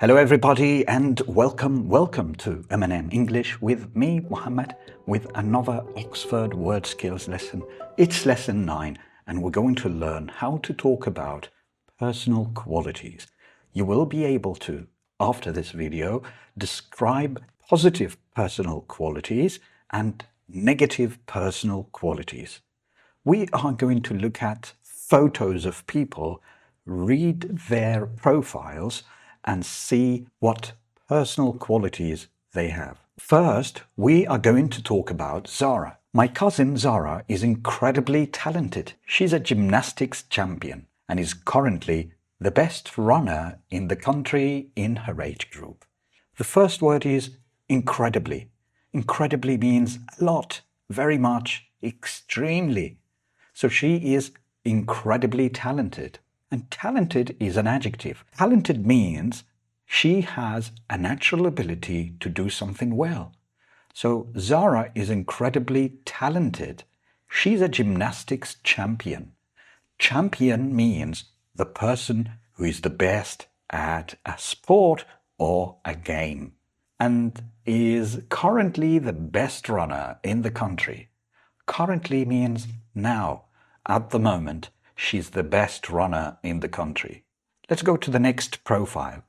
Hello everybody and welcome to M&M English with me, Mohammed, with another Oxford Word Skills lesson. It's lesson 9 and we're going to learn how to talk about personal qualities. You will be able to, after this video, describe positive personal qualities and negative personal qualities. We are going to look at photos of people, read their profiles, and see what personal qualities they have. First, we are going to talk about Zara. My cousin Zara is incredibly talented. She's a gymnastics champion and is currently the best runner in the country in her age group. The first word is incredibly. Incredibly means a lot, very much, extremely. So she is incredibly talented. And talented is an adjective. Talented means she has a natural ability to do something well. So Zara is incredibly talented. She's a gymnastics champion. Champion means the person who is the best at a sport or a game and is currently the best runner in the country. Currently means now, at the moment. She's the best runner in the country. Let's go to the next profile.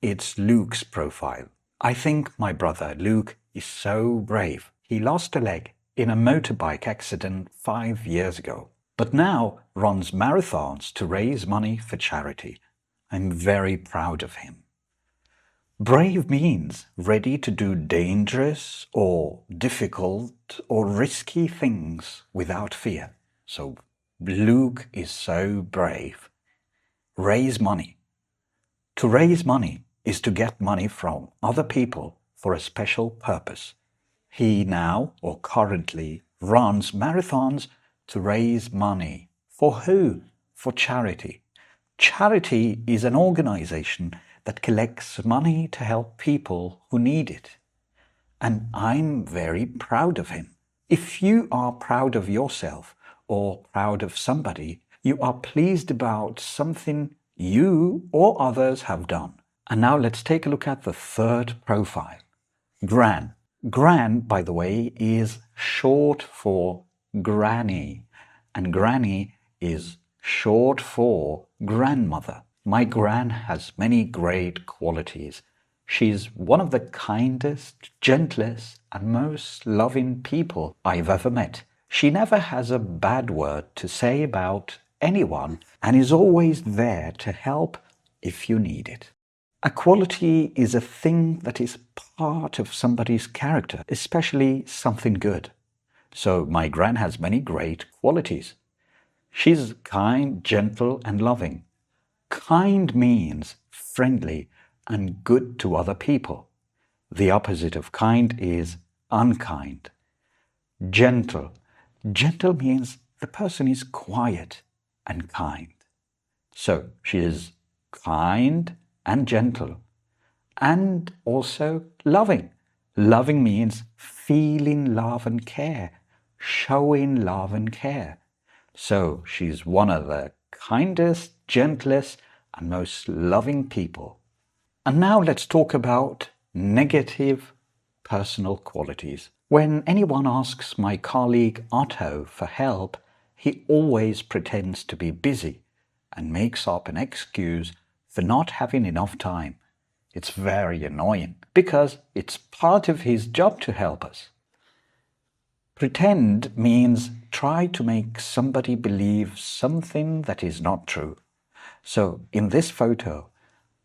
It's Luke's profile. I think my brother Luke is so brave. He lost a leg in a motorbike accident 5 years ago, but now runs marathons to raise money for charity. I'm very proud of him. Brave means ready to do dangerous or difficult or risky things without fear. So Luke is so brave. Raise money. To raise money is to get money from other people for a special purpose. He now or currently runs marathons to raise money. For who? For charity. Charity is an organization that collects money to help people who need it. And I'm very proud of him. If you are proud of yourself, or proud of somebody, you are pleased about something you or others have done. And now let's take a look at the third profile. Gran. Gran, by the way, is short for granny, and granny is short for grandmother. My gran has many great qualities. She's one of the kindest, gentlest, and most loving people I've ever met. She never has a bad word to say about anyone and is always there to help if you need it. A quality is a thing that is part of somebody's character, especially something good. So my gran has many great qualities. She's kind, gentle, and loving. Kind means friendly and good to other people. The opposite of kind is unkind. Gentle. Gentle means the person is quiet and kind. So she is kind and gentle and also loving. Loving means feeling love and care, showing love and care. So she's one of the kindest, gentlest and most loving people. And now let's talk about negative personal qualities. When anyone asks my colleague Otto for help, he always pretends to be busy and makes up an excuse for not having enough time. It's very annoying because it's part of his job to help us. Pretend means try to make somebody believe something that is not true. So in this photo,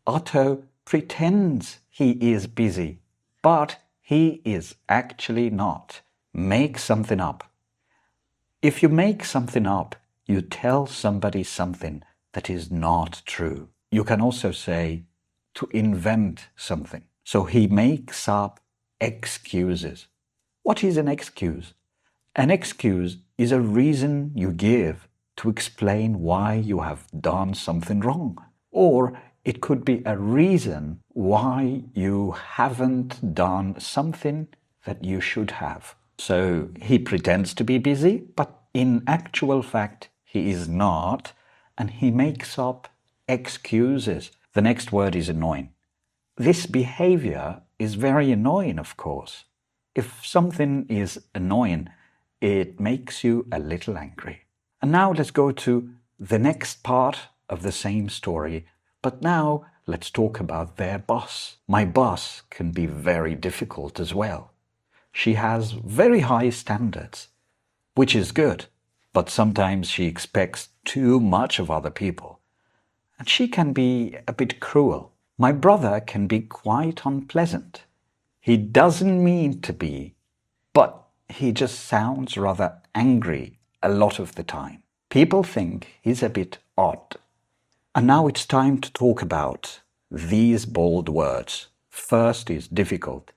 Otto pretends he is busy, but he is actually not. Make something up. If you make something up, you tell somebody something that is not true. You can also say to invent something. So he makes up excuses. What is an excuse? An excuse is a reason you give to explain why you have done something wrong. Or it could be a reason why you haven't done something that you should have. So he pretends to be busy, but in actual fact, he is not, and he makes up excuses. The next word is annoying. This behavior is very annoying, of course. If something is annoying, it makes you a little angry. And now let's go to the next part of the same story, but now let's talk about their boss. My boss can be very difficult as well. She has very high standards, which is good, but sometimes she expects too much of other people. And she can be a bit cruel. My brother can be quite unpleasant. He doesn't mean to be, but he just sounds rather angry a lot of the time. People think he's a bit odd. And now it's time to talk about these bold words. First is difficult.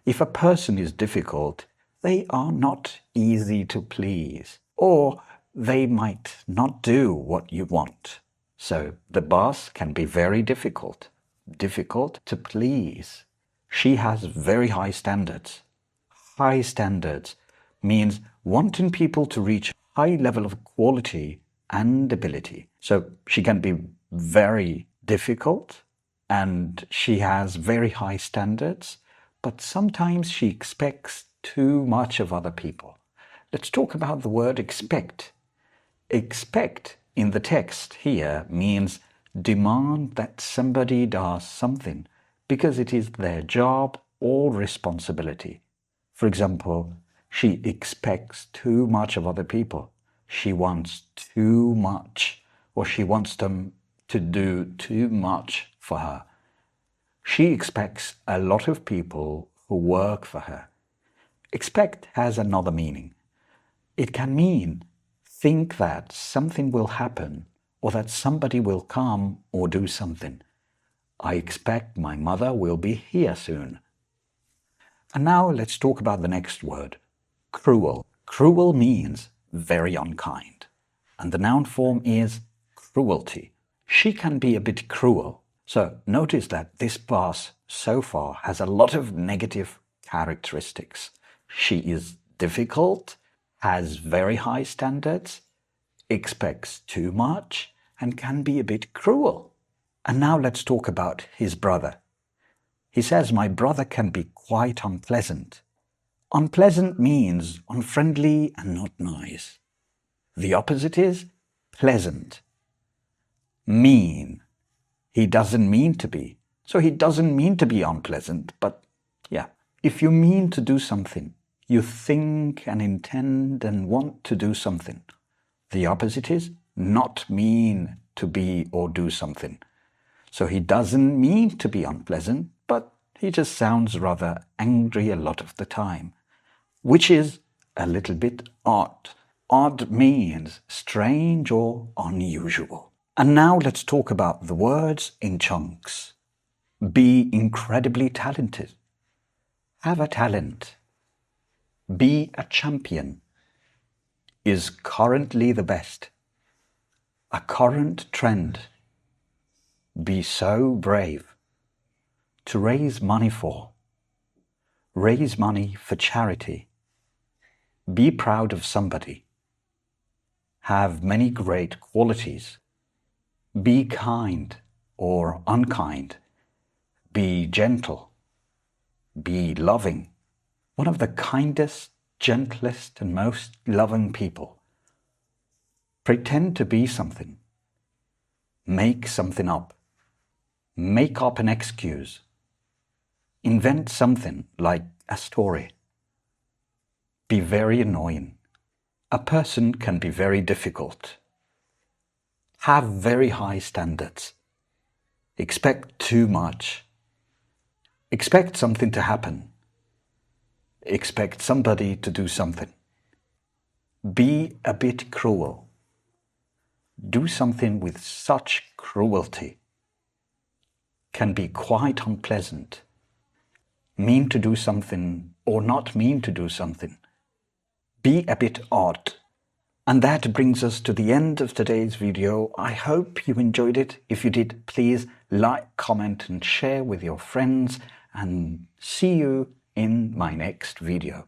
If a person is difficult, they are not easy to please, or they might not do what you want. So the boss can be very difficult to please. She has very high standards. High standards means wanting people to reach high level of quality and ability. So she can be very difficult and she has very high standards, but sometimes she expects too much of other people. Let's talk about the word expect. Expect in the text here means demand that somebody does something because it is their job or responsibility. For example, she expects too much of other people. She wants too much, or she wants them to do too much for her. She expects a lot of people who work for her. Expect has another meaning. It can mean think that something will happen or that somebody will come or do something. I expect my mother will be here soon. And now let's talk about the next word, cruel. Cruel means very unkind, and the noun form is cruelty. She can be a bit cruel. So notice that this boss so far has a lot of negative characteristics. She is difficult, has very high standards, expects too much, and can be a bit cruel. And now let's talk about his brother. He says, my brother can be quite unpleasant. Unpleasant means unfriendly and not nice. The opposite is pleasant. Mean. He doesn't mean to be. So he doesn't mean to be unpleasant, but yeah. If you mean to do something, you think and intend and want to do something. The opposite is not mean to be or do something. So he doesn't mean to be unpleasant, but he just sounds rather angry a lot of the time, which is a little bit odd. Odd means strange or unusual. And now let's talk about the words in chunks. Be incredibly talented. Have a talent. Be a champion. Is currently the best. A current trend. Be so brave. To raise money for. Raise money for charity. Be proud of somebody. Have many great qualities. Be kind or unkind. Be gentle. Be loving. One of the kindest, gentlest, and most loving people. Pretend to be something. Make something up. Make up an excuse. Invent something like a story. Be very annoying. A person can be very difficult. Have very high standards. Expect too much. Expect something to happen. Expect somebody to do something. Be a bit cruel. Do something with such cruelty. Can be quite unpleasant. Mean to do something or not mean to do something. Be a bit odd. And that brings us to the end of today's video. I hope you enjoyed it. If you did, please like, comment and share with your friends, and see you in my next video.